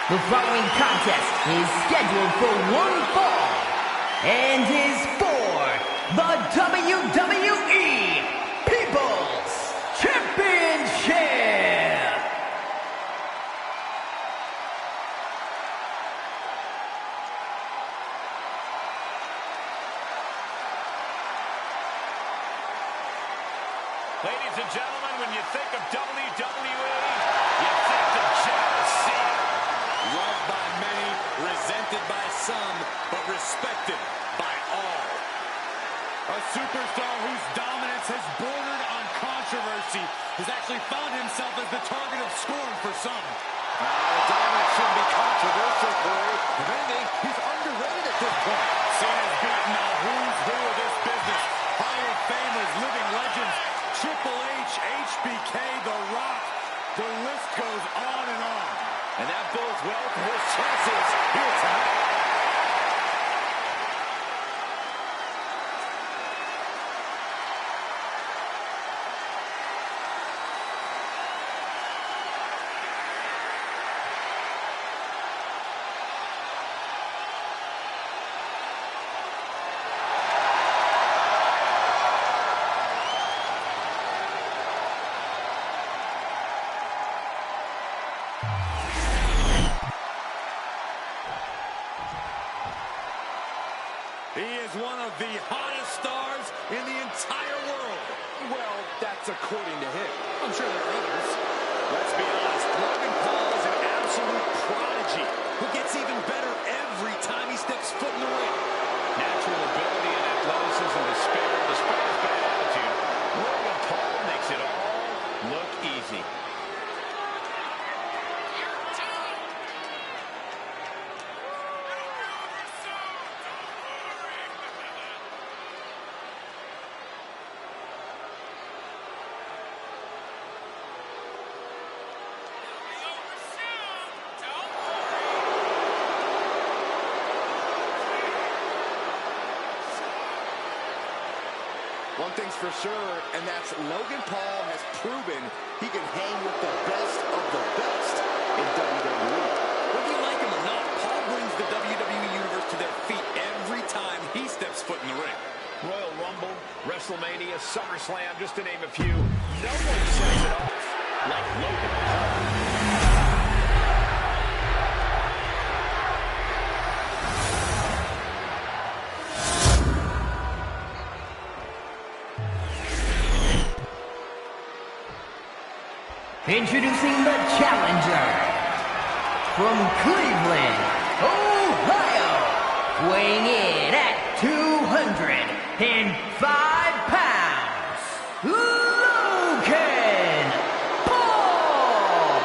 The following contest is scheduled for one fall and is for the WWE People's Championship. Ladies and gentlemen, when you think of WWE, you think of John Cena. Loved by many, resented by some, but respected by all. A superstar whose dominance has bordered on controversy has actually found himself as the target of scorn for some. The dominance shouldn't be controversial, Corey. If anything, he's underrated at this point. Cena's beaten a who's who of this business. Hall of Famers, living legends, Triple H, HBK, The Rock. The list goes on and on. And that bodes well for his chances here tonight. He is one of the hottest stars in the entire world. Well, that's according to him. I'm sure there are others. Let's be honest, Logan Paul is an absolute prodigy who gets even better every time he steps foot in the ring. Natural ability and athleticism to spare despite his bad attitude. Logan Paul makes it all look easy. One thing's for sure, and that's Logan Paul has proven he can hang with the best of the best in WWE. Whether you like him or not, Paul brings the WWE Universe to their feet every time he steps foot in the ring. Royal Rumble, WrestleMania, SummerSlam, just to name a few. No one sets it off like Logan Paul. Introducing the challenger from Cleveland, Ohio, weighing in at 205 pounds, Logan Paul.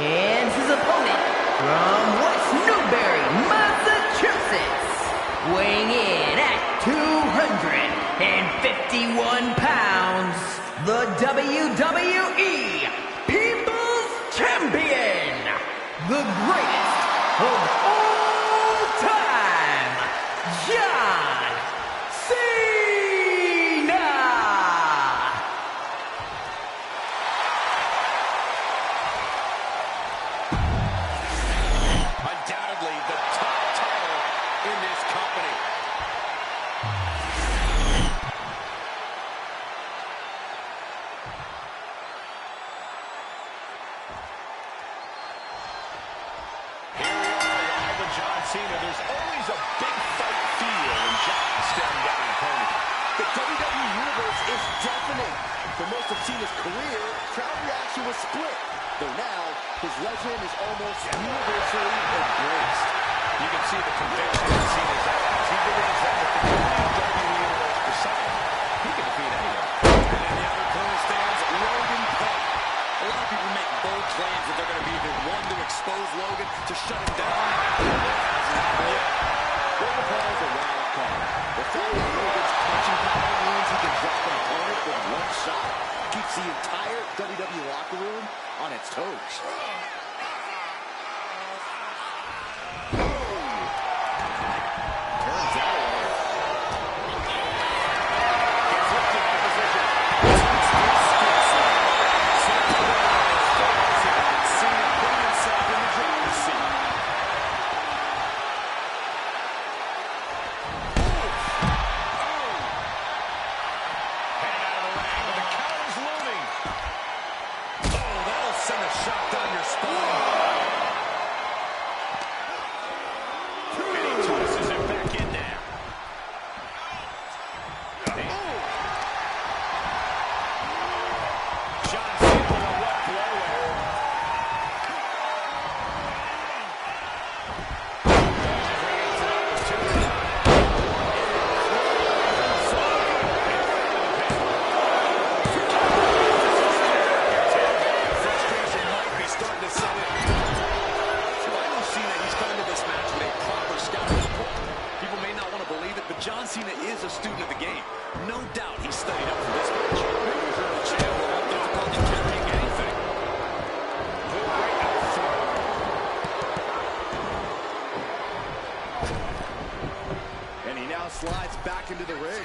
And his opponent from West Newbury, Massachusetts, weighing in at 251 pounds, the WWE People's Champion, the greatest of all time, John Cena. Undoubtedly the top title in this company. There's always a big fight feel when John staring down an opponent. The WWE Universe is deafening. For most of Cena's career, crowd reaction was split. Though now, his legend is almost universally embraced. You can see the conviction in Cena's eyes. He believes that if the WWE Universe decides, he can defeat anyone. And in the other corner stands Logan Paul. A lot of people make bold claims that they're going to be the one to expose Logan, to shut him down. Logan Paul is a wild card. The fact that Logan's punching power means he can drop an opponent with one shot keeps the entire WWE locker room on its toes. Turns out. Gets lifted into position. slides back into the ring.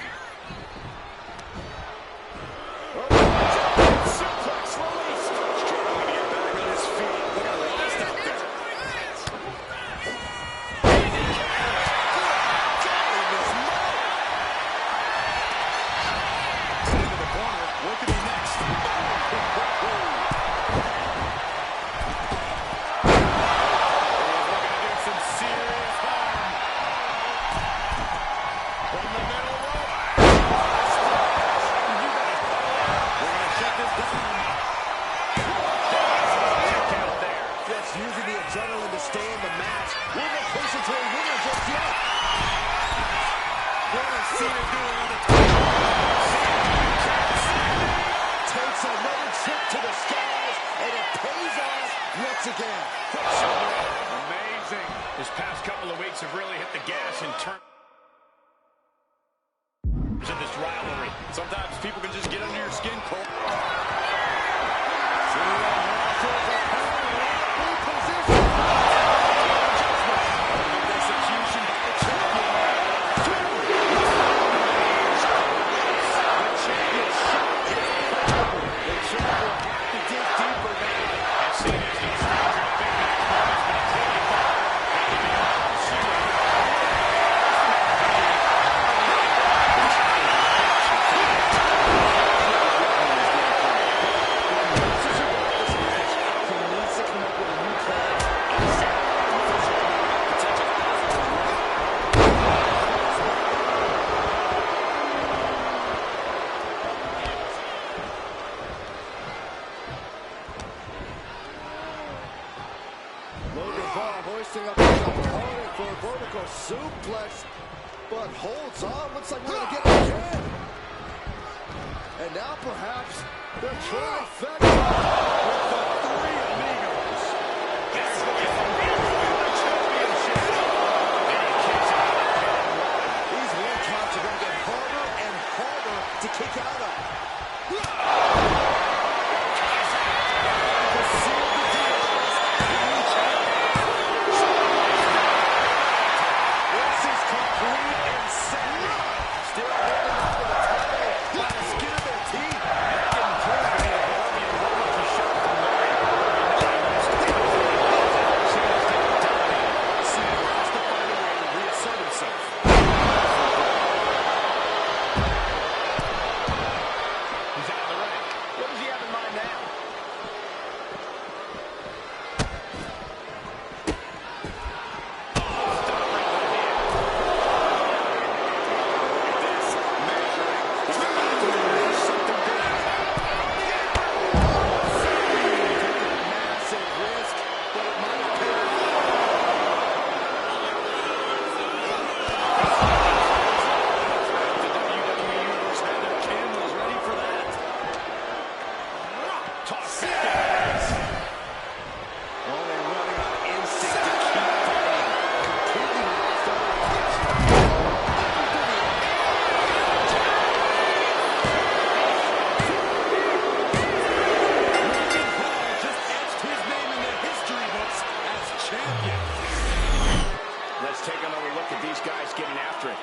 Suplex released. Struggling to get back on his feet. Looking lost out there. Into the corner. What could be next? Looking to do some serious harm. From the middle rope. We're going to shut this down. Kick out there. Just using the adrenaline to stay in the match. We're not closer to a winner just yet. What is Cena doing on the top? Takes another trip to the skies, and it pays off once again. Amazing. This past couple of weeks have really hit the gas in terms of this rivalry. Sometimes people can just get under your skin, Cole. Execution by the champion. The champion shot is powerful. The champion will have to dig deeper now. And Cena's no stranger to big match moments, but he's hitting hard. Logan Paul hoisting up his opponent for a vertical suplex, but holds on. Looks like we're going to get it again. And now perhaps the trifecta with the three amigos. This is the championship. And he kicks out of there. These one counts are going to get harder and harder to kick out of. This is complete insanity. Still holding on to the title by the skin of their teeth. Getting close to the Colombian Roman to shot from Larry. Cena has to find a way to reassert himself. He's out of the ring. What does he have in mind now? Massive risk, but it might pay off. The WWE Universe had their cameras ready for that. Toss back into this. Only running on instinct to keep fighting. Completely lost all reaction. Logan Paul just etched his name in the history books as champion. Let's take another look at these guys getting after it.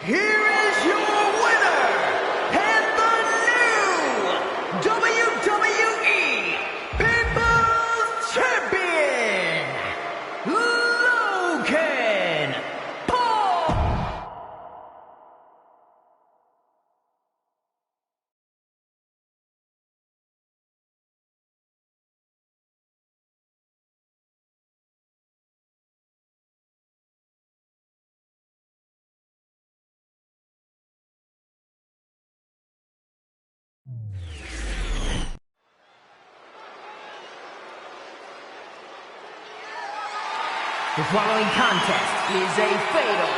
Here is your winner and the new WWE People's Champion, Logan Paul. The following contest is a fatal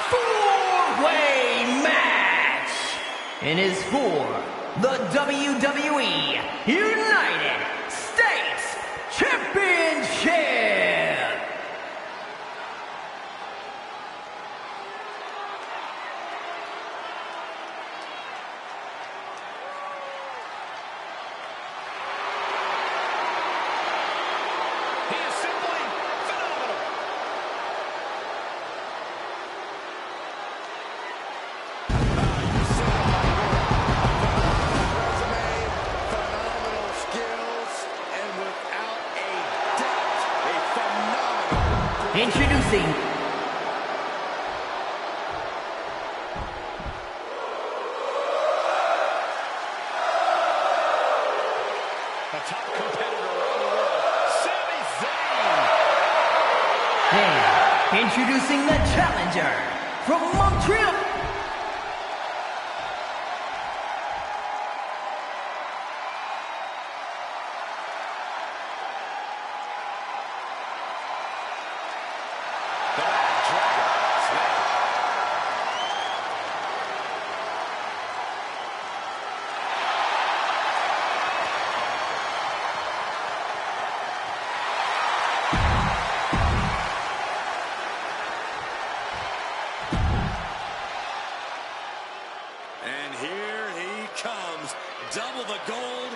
four-way match and is for the WWE United States Championship. Introducing a top competitor around the world, Sami Zayn. and introducing the challenger from Montreal. And here he comes. Double the gold,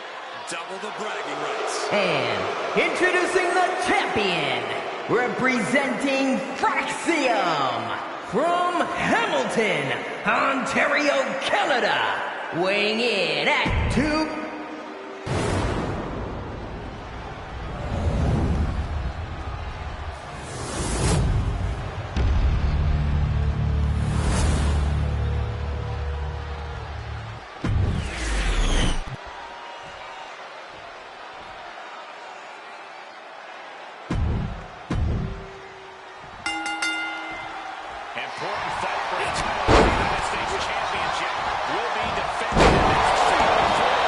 double the bragging rights. And introducing the champion, representing Fraxium from Hamilton, Ontario, Canada, weighing in at 2. Important fight for the title of the United States Championship will be defended in the next 2 to 4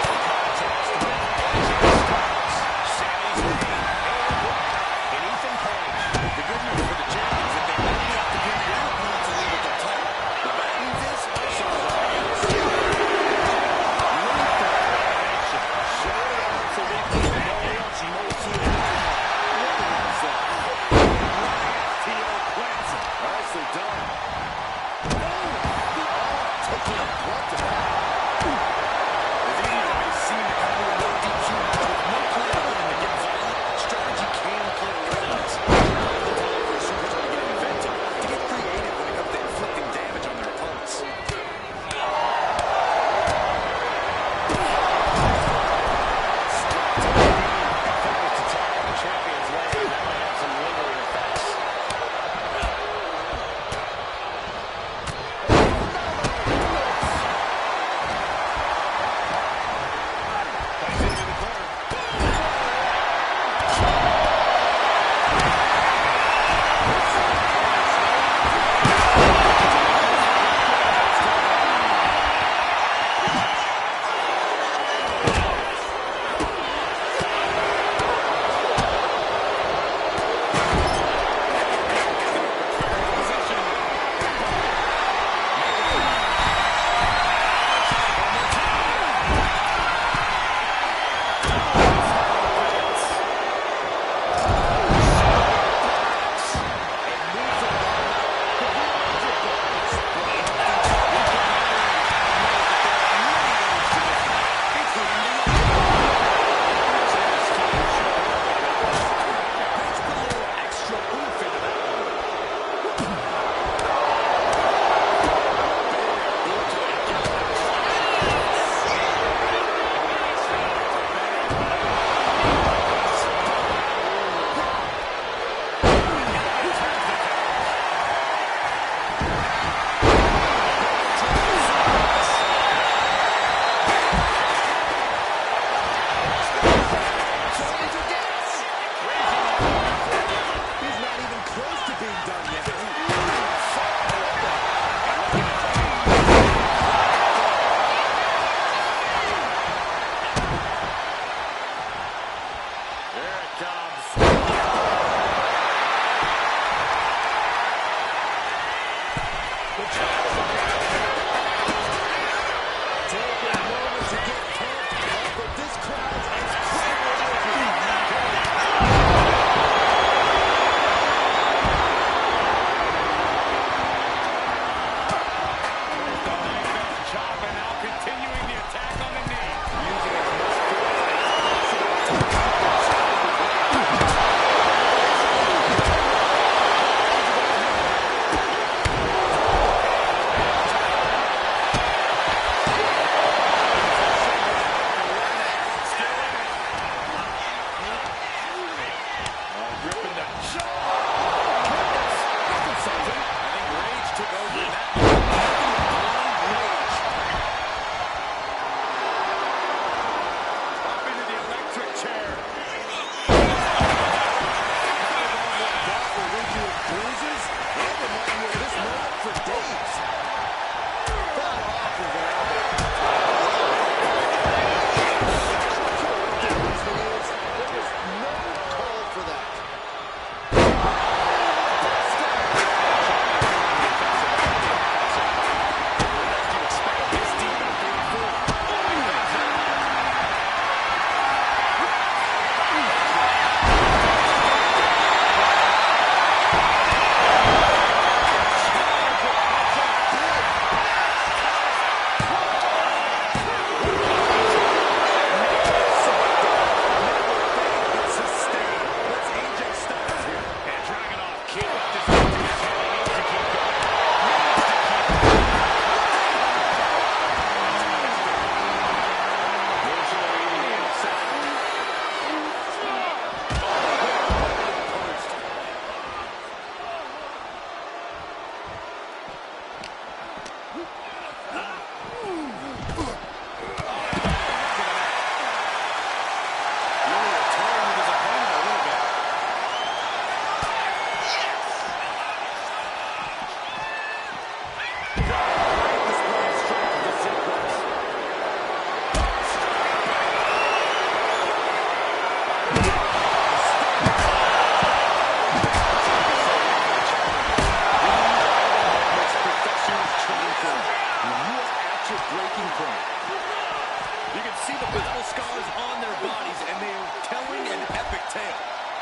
scars on their bodies, and they are telling an epic tale.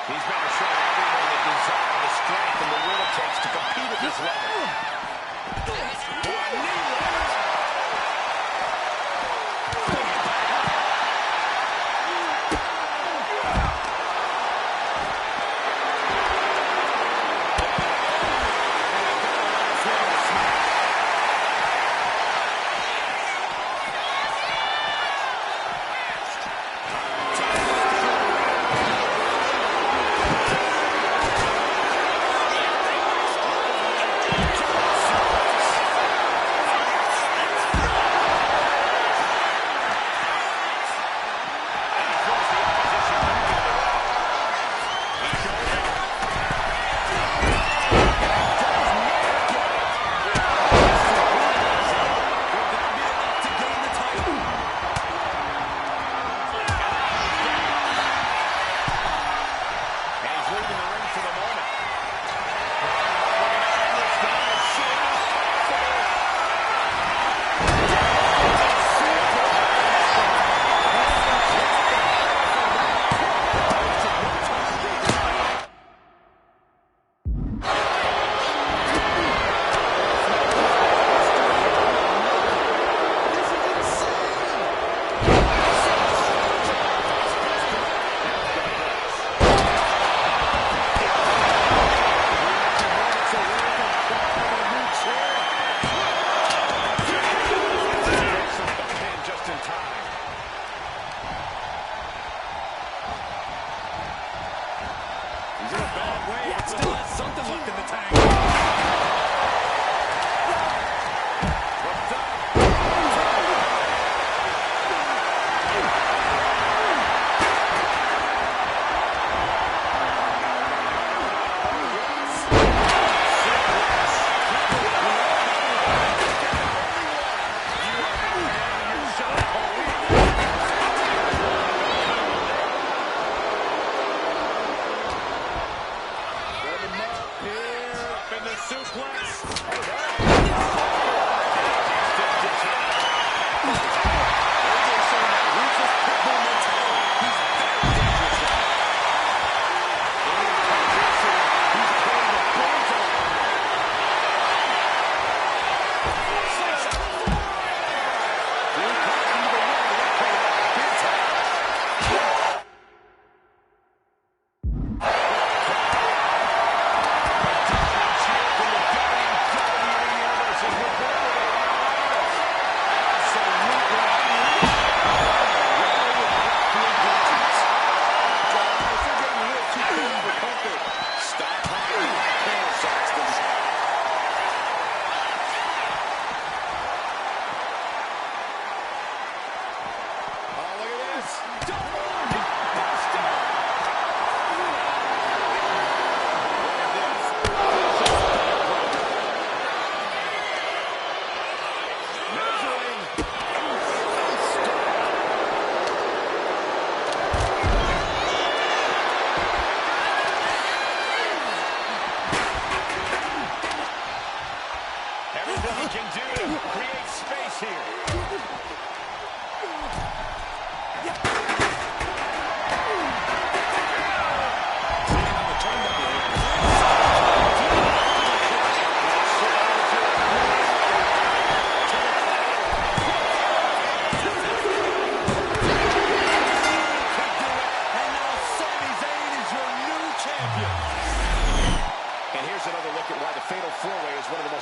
He's going to show everyone the desire, the strength, and the will it takes to compete at this level.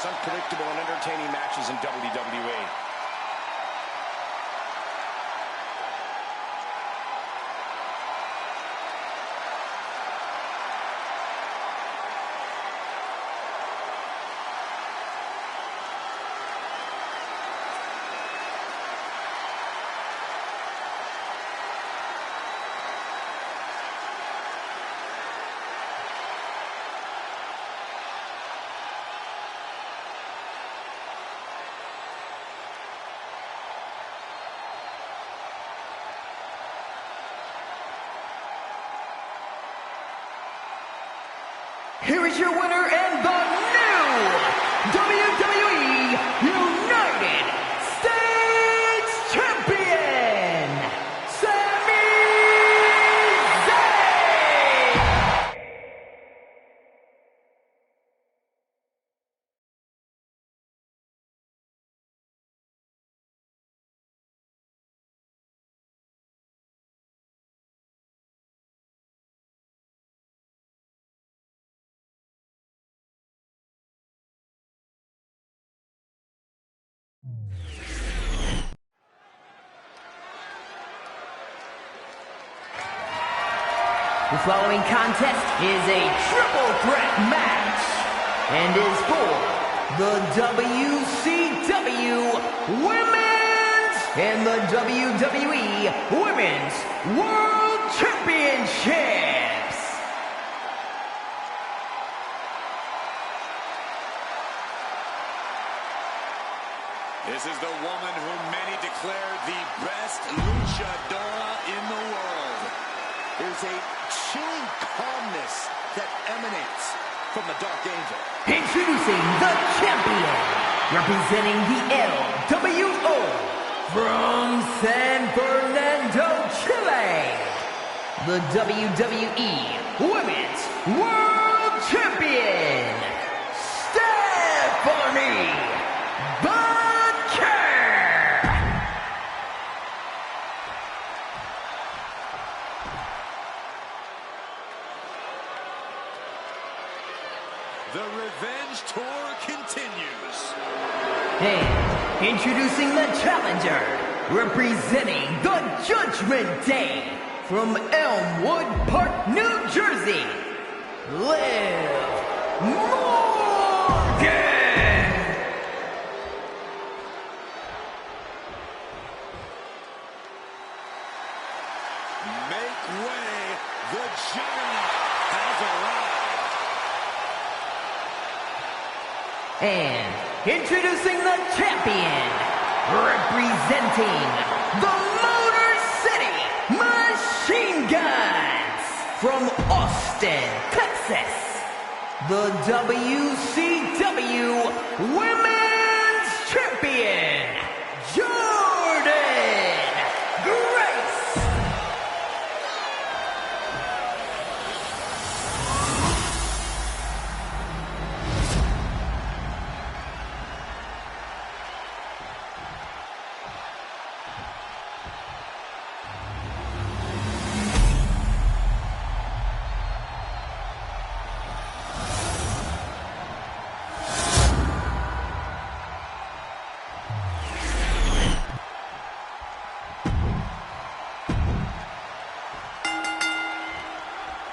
unpredictable and entertaining matches in WWE. Here is your winner and the new WWE United States Champion, Sami The following contest is a triple threat match and is for the WCW Women's and the WWE Women's World Championships. This is the woman whom many declare the best luchadora in the world. There's a chilling calmness that emanates from the Dark Angel. Introducing the champion, representing the LWO from San Fernando, Chile, the WWE Women's World Champion, Stephanie Butcher. The Revenge Tour continues. And introducing the challenger, representing the Judgment Day from Elmwood Park, New Jersey, Liv Morgan. Make way, the giant has arrived. And introducing the champion, representing the Motor City Machine Guns from Austin, Texas, the WCW Women's Champion, Jordan Grace.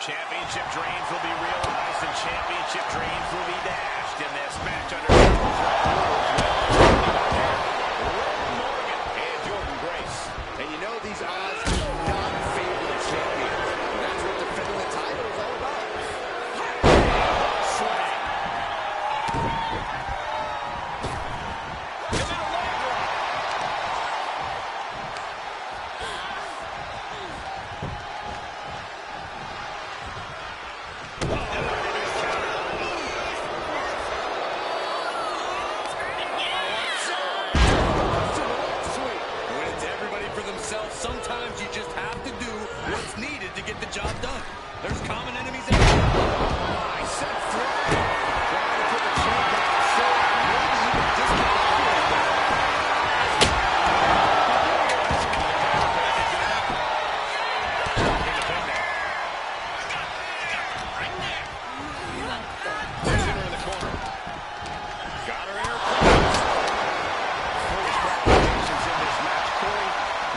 Championship dreams will be realized and championship dreams will be dashed in this match under Morgan and Jordan Grace. And you know these odds do not favor the champions. And that's what defending the title is all about. Slam. And then a leg drop. When it's everybody for themselves, sometimes you just have to do what's needed to get the job done. There's common enemies everywhere. I set free. Trying to put the champ back to show, maybe even disconnect that. There's her in the corner. Got her in her place. Foolish preparations in this match. Corey,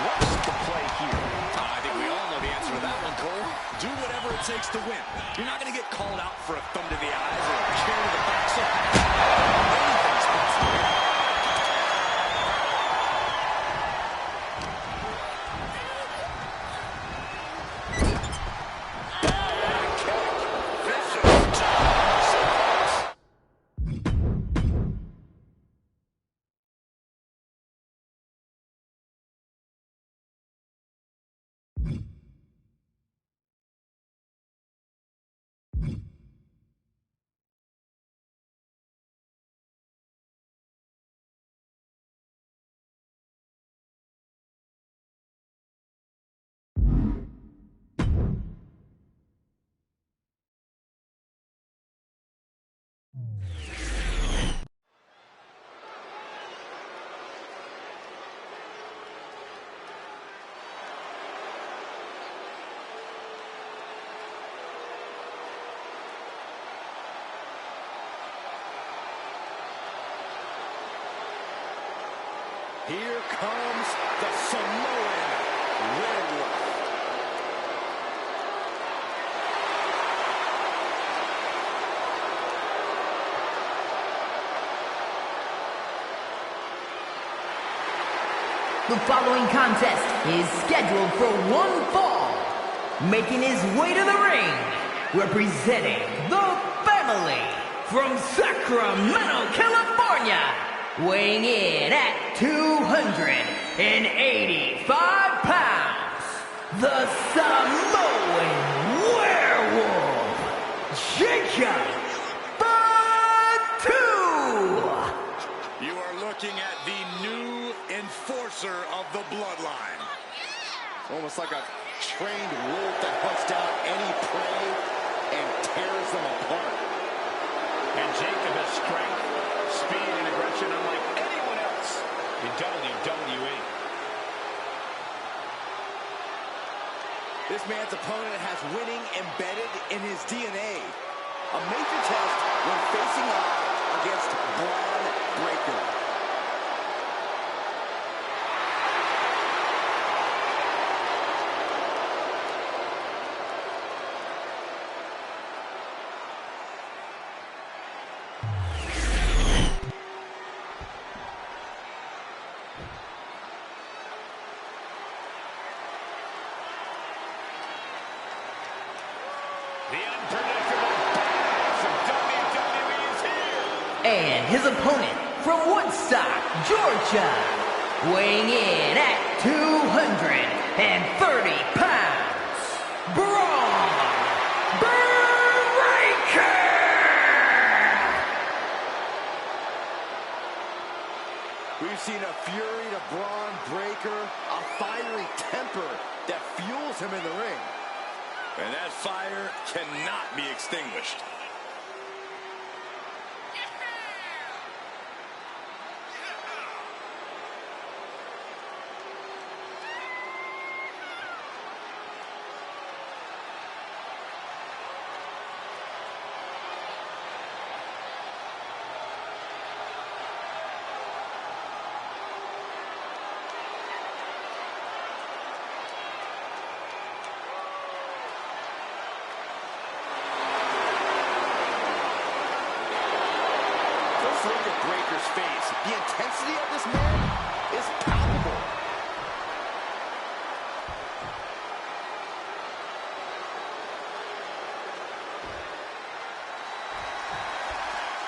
what's the play here? I think we all know the answer to that one, Cole. Do whatever it takes to win. You're not going to get called out for a thumb to the eyes or a chair to the back. So anything's possible. Here comes the Samoan Werewolf. The following contest is scheduled for one fall. Making his way to the ring, representing the family from Sacramento, California, weighing in at 285 pounds, the Samoan Werewolf, Jacob. You are looking at the new enforcer of the bloodline. Almost like a trained wolf that hunts down any prey and tears them apart. And Jacob has strength, speed, and aggression unlike anyone else in WWE. This man's opponent has winning embedded in his DNA. A major test when facing off against Braun Breaker. The unpredictable badass of WWE is here. And his opponent from Woodstock, Georgia, weighing in at 230 pounds, Braun Breaker! We've seen a fury to Braun Breaker, a fiery temper that fuels him in the ring. And that fire cannot be extinguished. Look at Breaker's face. The intensity of this man is palpable.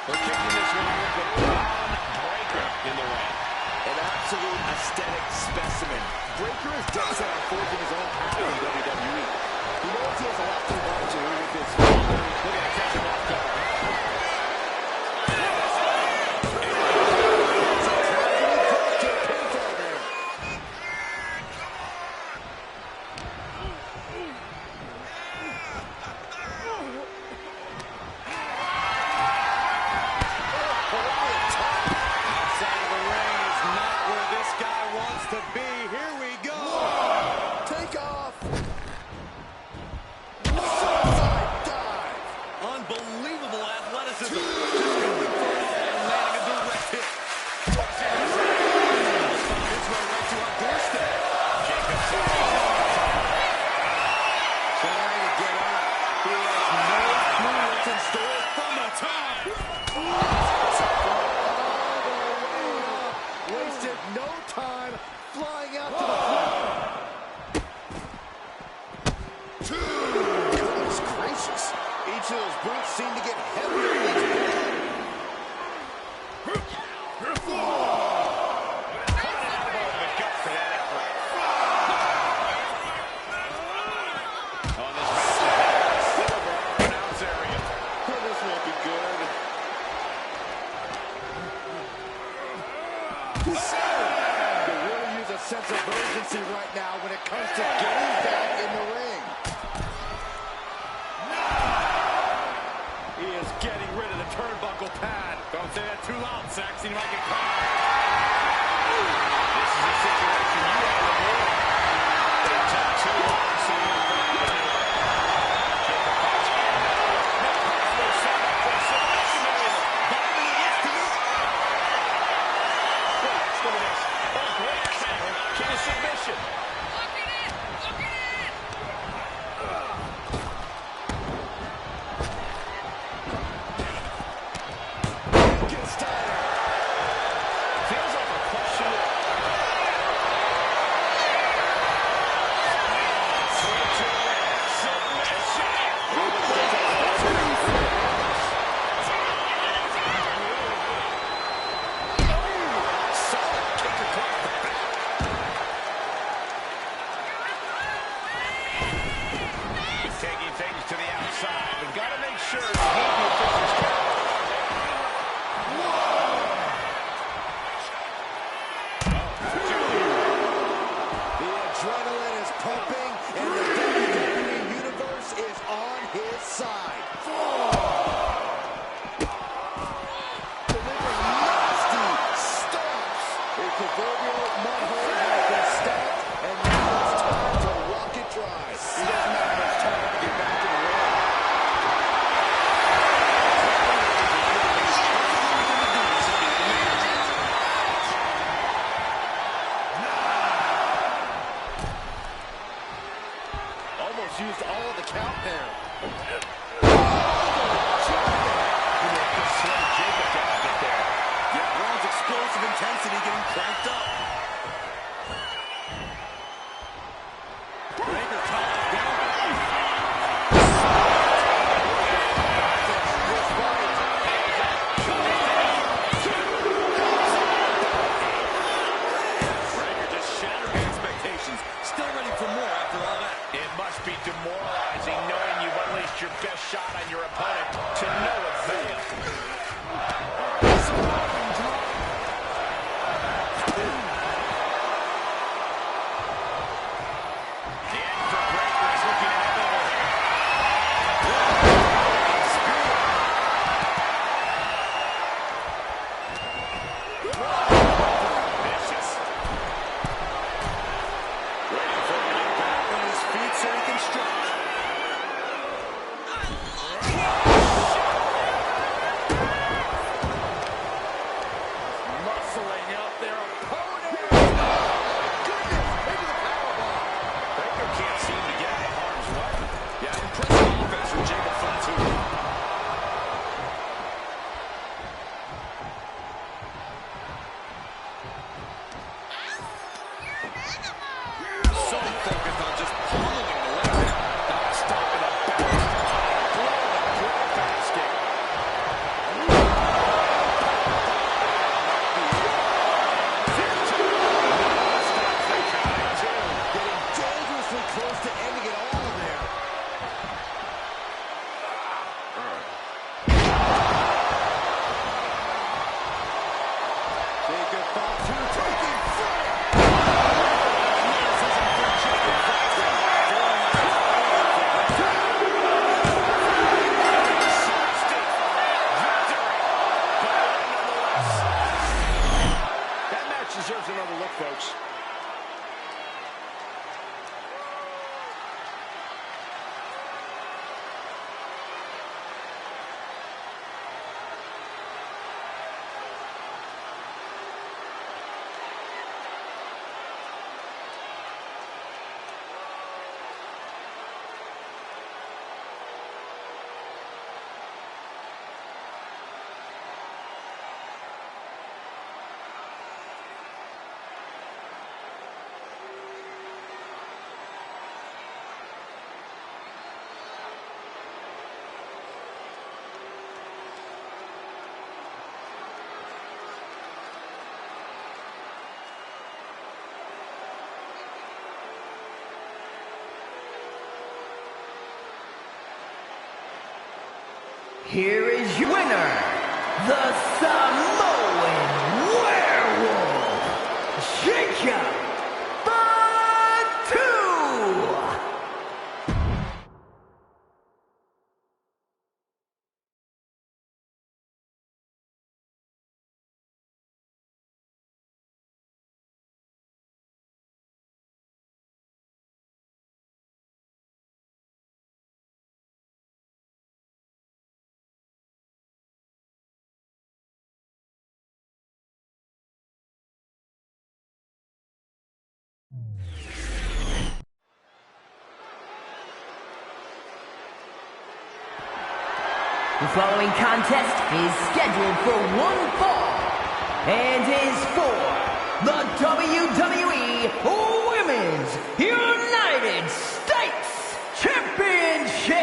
We're kicking this one off with Braun Breaker in the ring. An absolute aesthetic specimen. Breaker is dead set on forging his own path in WWE. He knows he has a lot to learn to with this. Look at that catch him off guard. To be, here we go. Take off. Suicide dive. Unbelievable athleticism. Just going for it all and landing a direct hit. Tossing his way. Found his way right to our doorstep. Jacob Trying to get up. He has no clue what's in store from the top. Wasted no time flying out to the floor. Goodness gracious. Each of those boots seem to get heavier with each bit. This won't be good. They really use a sense of urgency right now when it comes to getting back in the ring. He is getting rid of the almost used all of the count there. Yeah, Braun's explosive intensity getting cranked up. Breaker ties down. Breaker just shattered expectations. Still ready for more after all that. It must be demoralizing knowing you've unleashed your best shot on your opponent to no avail. The end for Breaker is looking inevitable here. Vicious. Waiting for him to get back on his feet so he can strike. Muscling out their opponent. Oh, my goodness. Into the powerbomb. Breaker can't seem to get out of harm's way. Yeah, impressive offense from Jacob Fatu. So focused on just pummeling the leg there. Not stopping a bounce. Blowing a quick basket. Getting dangerously close to ending it all there. Jacob Fatu taking flight. That match deserves another look, folks. Here is your winner, the Samoan Werewolf, Jacob Fatu! The following contest is scheduled for one fall and is for the WWE Women's United States Championship.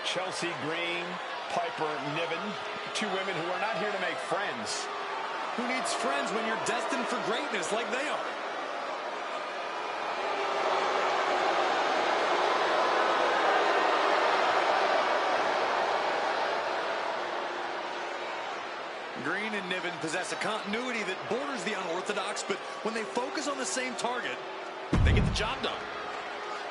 Chelsea Green, Piper Niven, two women who are not here to make friends. Who needs friends when you're destined for greatness like they are? Green and Niven possess a continuity that borders the unorthodox, but when they focus on the same target, they get the job done.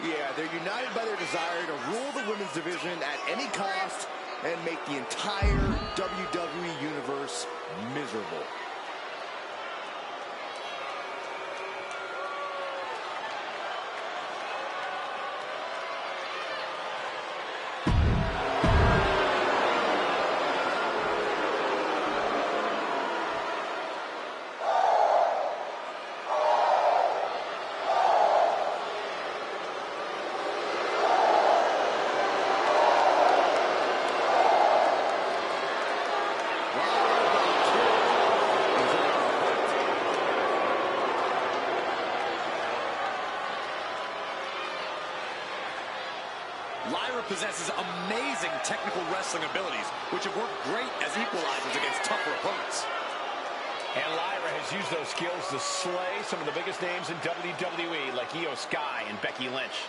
Yeah, they're united by their desire to rule the women's division at any cost and make the entire WWE Universe miserable. possesses amazing technical wrestling abilities, which have worked great as equalizers against tougher opponents. And Lyra has used those skills to slay some of the biggest names in WWE, like Io Sky and Becky Lynch.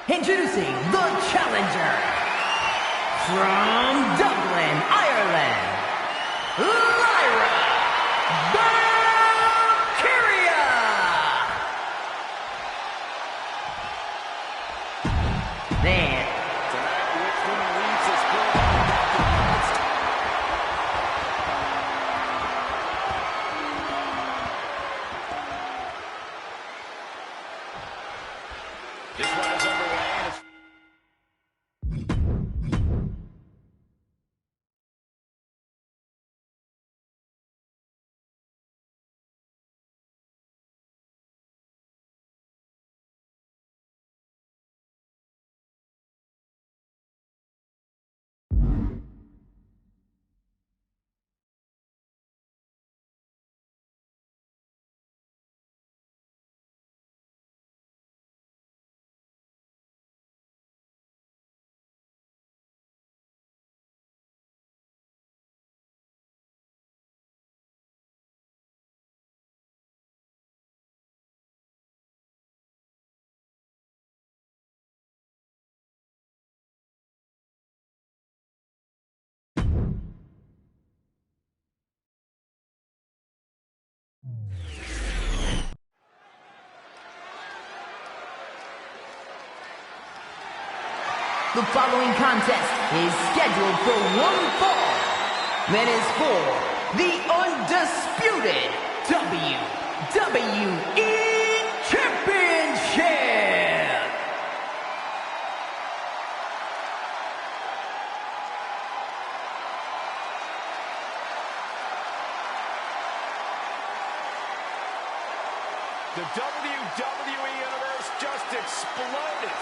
Introducing the challenger from Dublin, Ireland, Lyra Valkyria. Man. Tonight, which one leads this program? This one is underway. The following contest is scheduled for one fall. That is for the undisputed WWE Championship. The WWE Universe just exploded.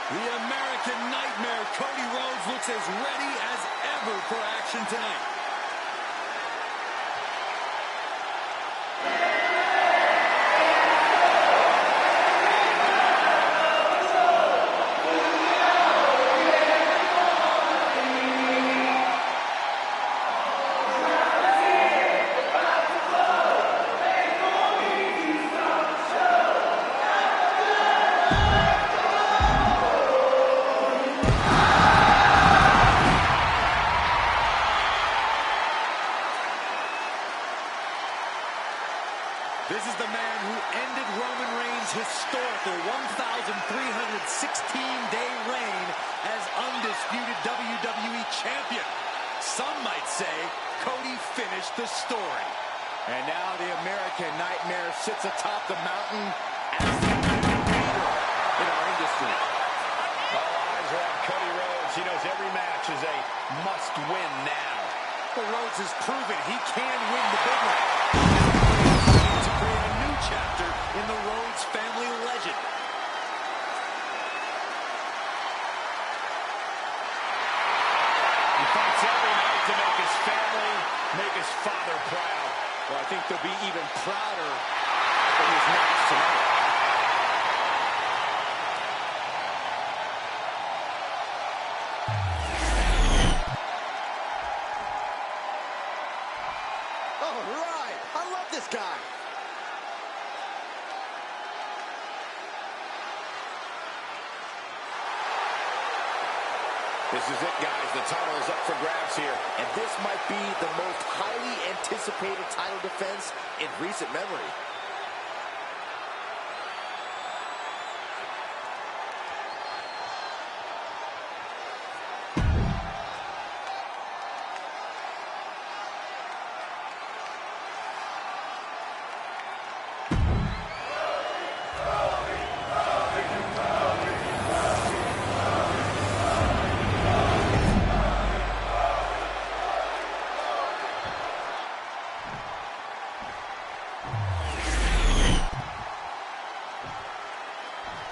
The American Nightmare, Cody Rhodes, looks as ready as ever for action tonight. This is the man who ended Roman Reigns' historical 1,316-day reign as undisputed WWE Champion. Some might say Cody finished the story. And now the American Nightmare sits atop the mountain as the leader in our industry. All eyes are on Cody Rhodes. He knows every match is a must-win now. Well, Rhodes has proven he can win the big one. To create a new chapter in the Rhodes family legend. He fights every night to make his family, make his father proud. Well, I think they'll be even prouder for his match tonight. All right, I love this guy. This is it, guys. The title is up for grabs here. And this might be the most highly anticipated title defense in recent memory.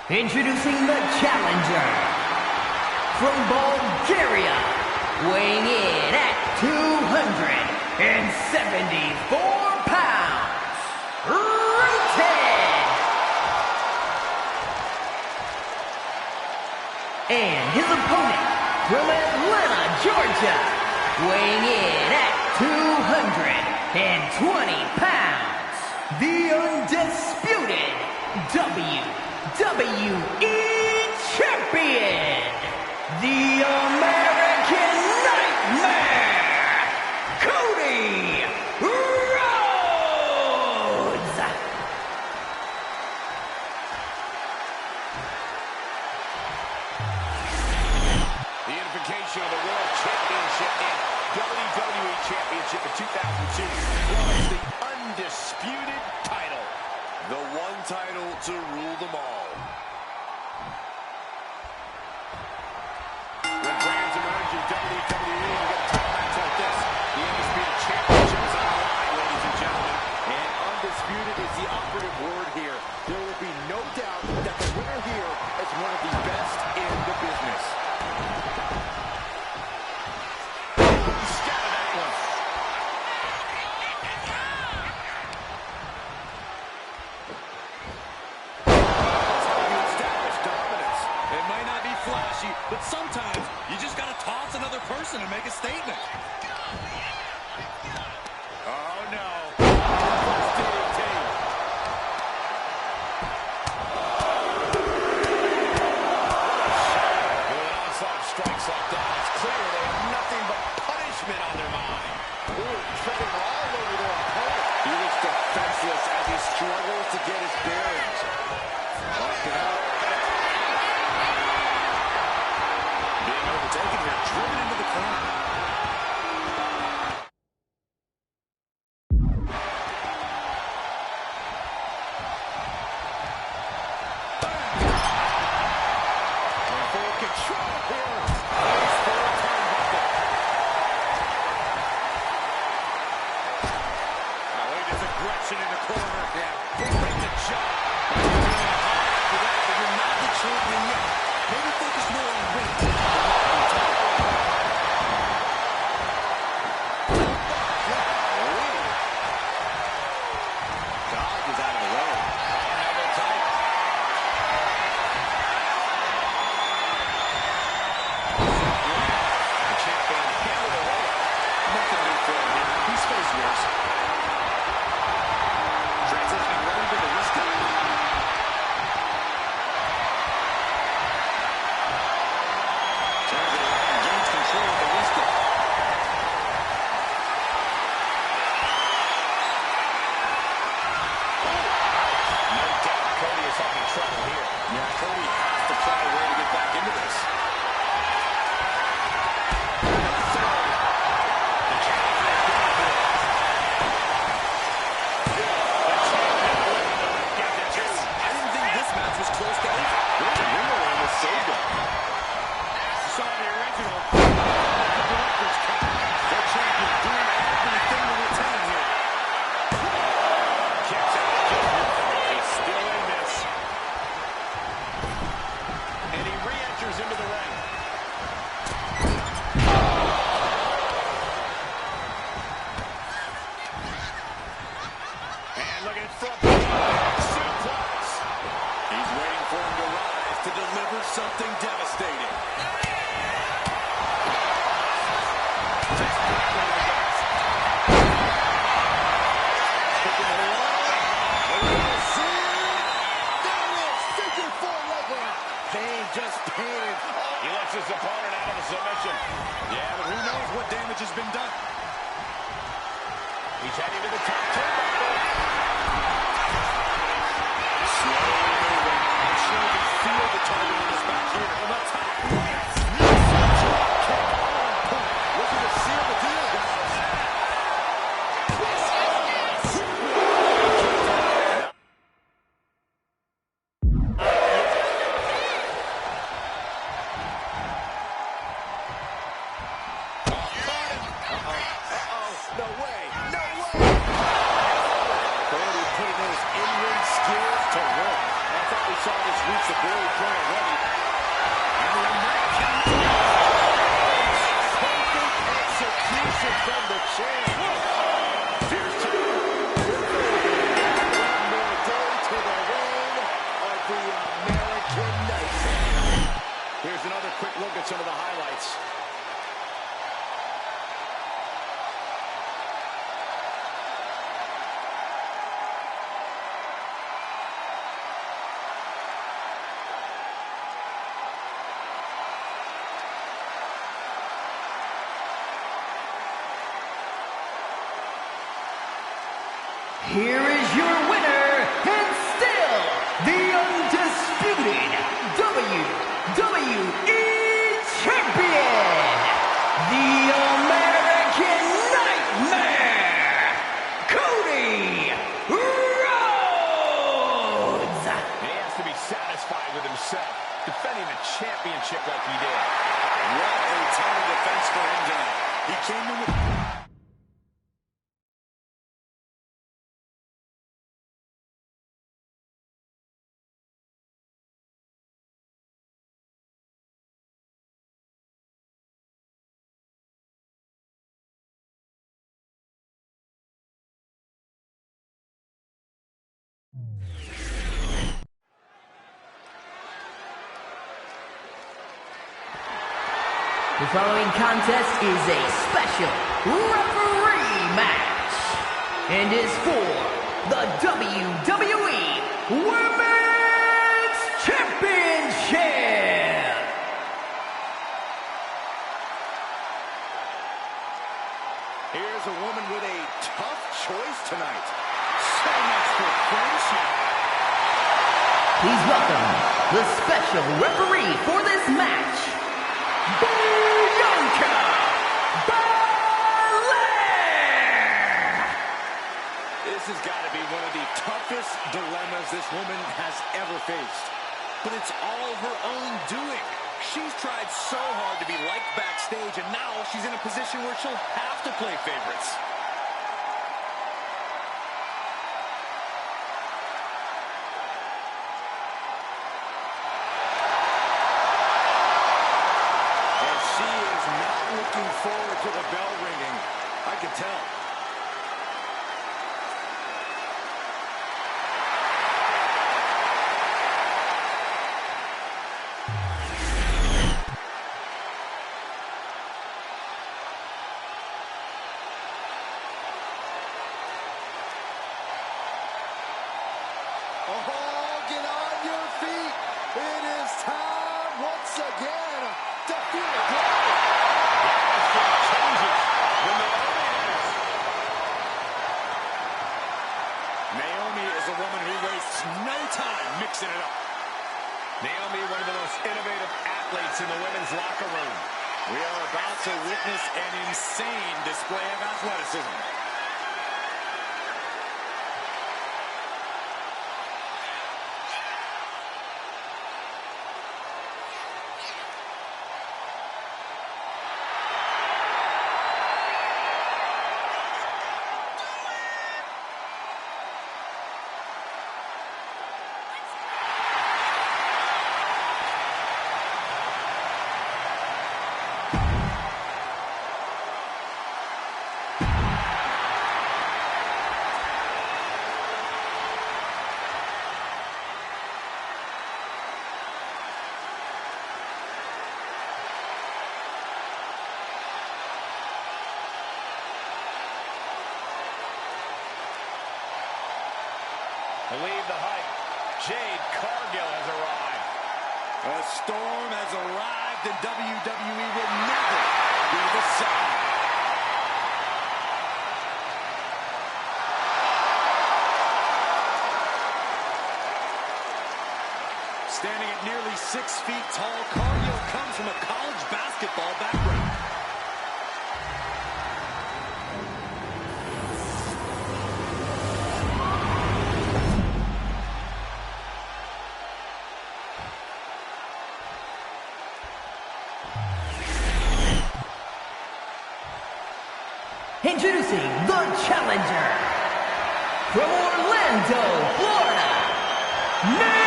Introducing the challenger from Bulgaria, weighing in at 274 pounds, Rooted! And his opponent from Atlanta, Georgia, weighing in at 220 pounds, the undisputed WWE Champion, the American Nightmare, Cody Rhodes! The unification of the World Championship and WWE Championship in 2002 was the undisputed title. The one title to rule them all. When brands emerge in WWE, you get a title match like this. The undisputed championship is on the line, ladies and gentlemen. And undisputed is the operative word here. There will be no doubt that the winner here is one of the best in the business. Scattered that one. That's how you establish dominance. It might not be flashy, but sometimes you just got to toss another person and make a statement. Oh, no. DDT. With an onslaught of strikes like that, it's clear they have nothing but punishment on their mind. Ooh, treading all over their opponent. He looks defenseless as he struggles to get his bearings. Lock it out. Being overtaken here, driven into the corner. In full control here. Nice full turnbuckle. Now look at his aggression in the corner. Yeah, great to jump. After that, but you're not the champion yet. Maybe focus more on winning. Dodge is out of the way. Elbow tight. The champion handled it well. Nothing new for him here. He's faced worse. Transitioning right into the wrist lock. Turns it around and gains control of the wrist lock. No doubt Cody is having trouble here. Yeah, Cody has to find a way to get back into this. I didn't think this match was close to over. The winner almost saved him. Saw the original. Director's cut. The champion doing everything to retain here. Kicks out. He's still in this. And he re-enters into the ring. And look at it front. Suplex. He's waiting for him to rise to deliver something devastating. Pain, just pain. He lets his opponent out of the submission. Yeah, but who knows what damage has been done. He's heading to the top turnbuckle. Slowly moving. I'm sure he can feel the target on his back here. On the top. Looking to seal the deal, guys. No way. No way. the champ. Here's two. One more day to the reign of the American Nightmare. Here's another quick look at some of the highlights. Here is your winner, and still the undisputed WWE Champion, the American Nightmare, Cody Rhodes! And he has to be satisfied with himself, defending the championship like he did. What a total defense for him tonight. He came in with... The following contest is a special referee match and is for the WWE Women's Championship. Here's a woman with a tough choice tonight. So much for friendship. Please welcome the special referee for this match, Bianca Belair! This has got to be one of the toughest dilemmas this woman has ever faced. But it's all her own doing. She's tried so hard to be liked backstage, and now she's in a position where she'll have to play favorites. And she is not looking forward to the bell ringing. I can tell. Oh, get on your feet. It is time once again to feel the glory. Naomi is a woman who wastes no time mixing it up. Naomi, one of the most innovative athletes in the women's locker room. We are about to witness an insane display of athleticism. Believe the hype. Jade Cargill has arrived. A storm has arrived, and WWE will never be the same. Standing at nearly 6 feet tall, Cargill comes from a college basketball background. Introducing the challenger from Orlando, Florida, Naomi!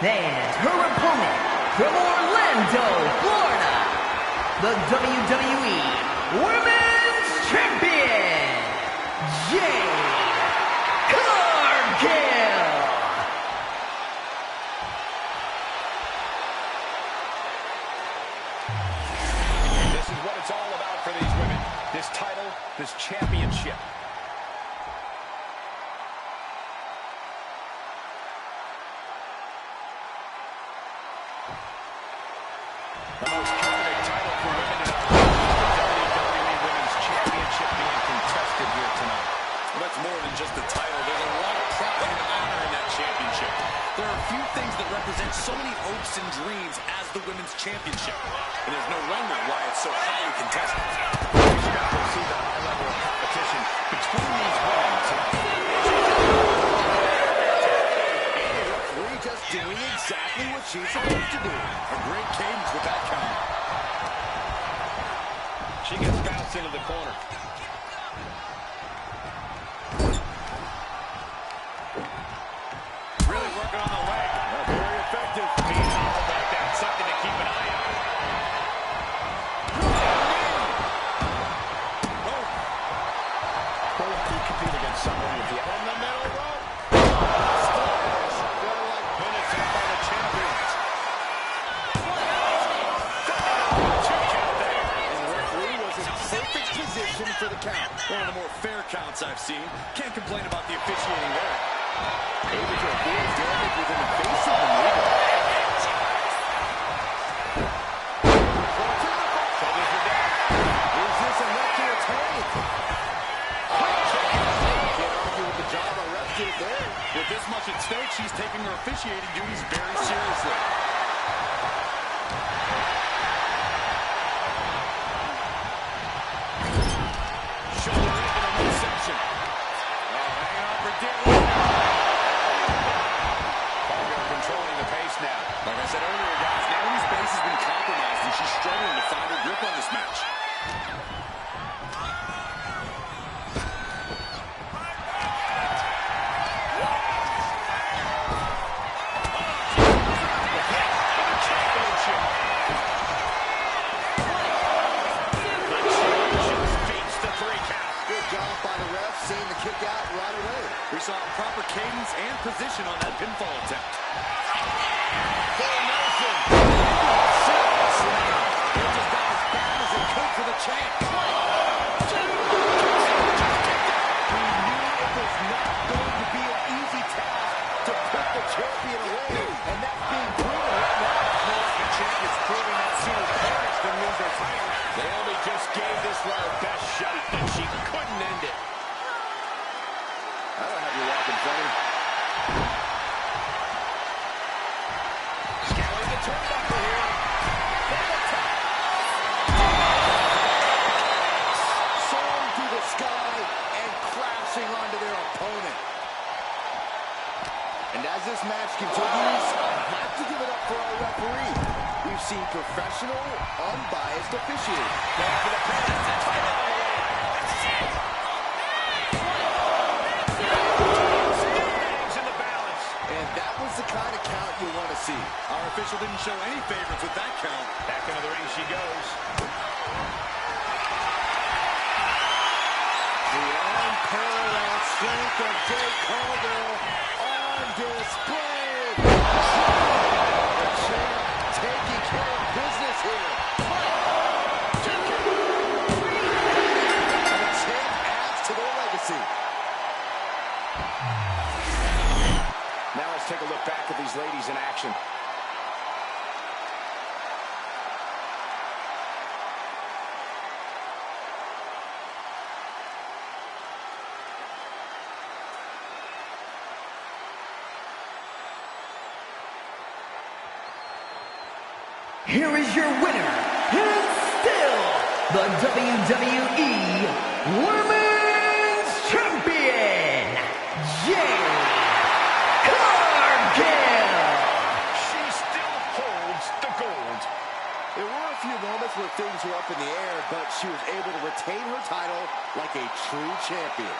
And her opponent from Orlando, Florida, the WWE Women's Champion, Jade Cargill. This is what it's all about for these women. This title, this championship. The most coveted title for women in our WWE Women's Championship being contested here tonight. Well, that's more than just a title. There's a lot of pride and honor in that championship. There are few things that represent so many hopes and dreams as the Women's Championship. And there's no wonder why it's so highly contested. We expect to see the high level of competition between these women tonight. Just doing exactly what she's supposed to do. A great cadence with that count. She gets bounced into the corner. Really working on the leg. Very effective. Being held like that, something to keep an eye on. Oh. Well, how do you compete against someone with the from the middle rope? For the count. One of the more fair counts I've seen. Can't complain about the officiating there. Able to avoid damage with an evasive maneuver. Is this enough to retain? Can't argue with the job our ref did there. With this much at stake, she's taking her officiating duties very seriously. Like I said earlier, guys, Naomi's base has been compromised, and she's struggling to find her grip on this match. Good job by the ref, seeing the kick out right away. We saw proper cadence and position on that pinfall attempt. Naomi just gave this one her best shot, and she couldn't end it. I don't have you walking funny. Scaling the turnbuckle here. Soaring through the sky and crashing onto their opponent. And as this match continues, I have to give it up for our referee. We've seen professional, unbiased officiating. Going for the pin. That's the title. In the balance. And that was the kind of count you want to see. Our official didn't show any favorites with that count. Back into the ring she goes. The unparalleled strength of Jade Cargill on display. The champ taking care of business here. And the champ adds to their legacy. Now let's take a look back at these ladies in action. Here is your winner, and still the WWE Women's Champion, Jade Cargill. She still holds the gold. There were a few moments where things were up in the air, but she was able to retain her title like a true champion.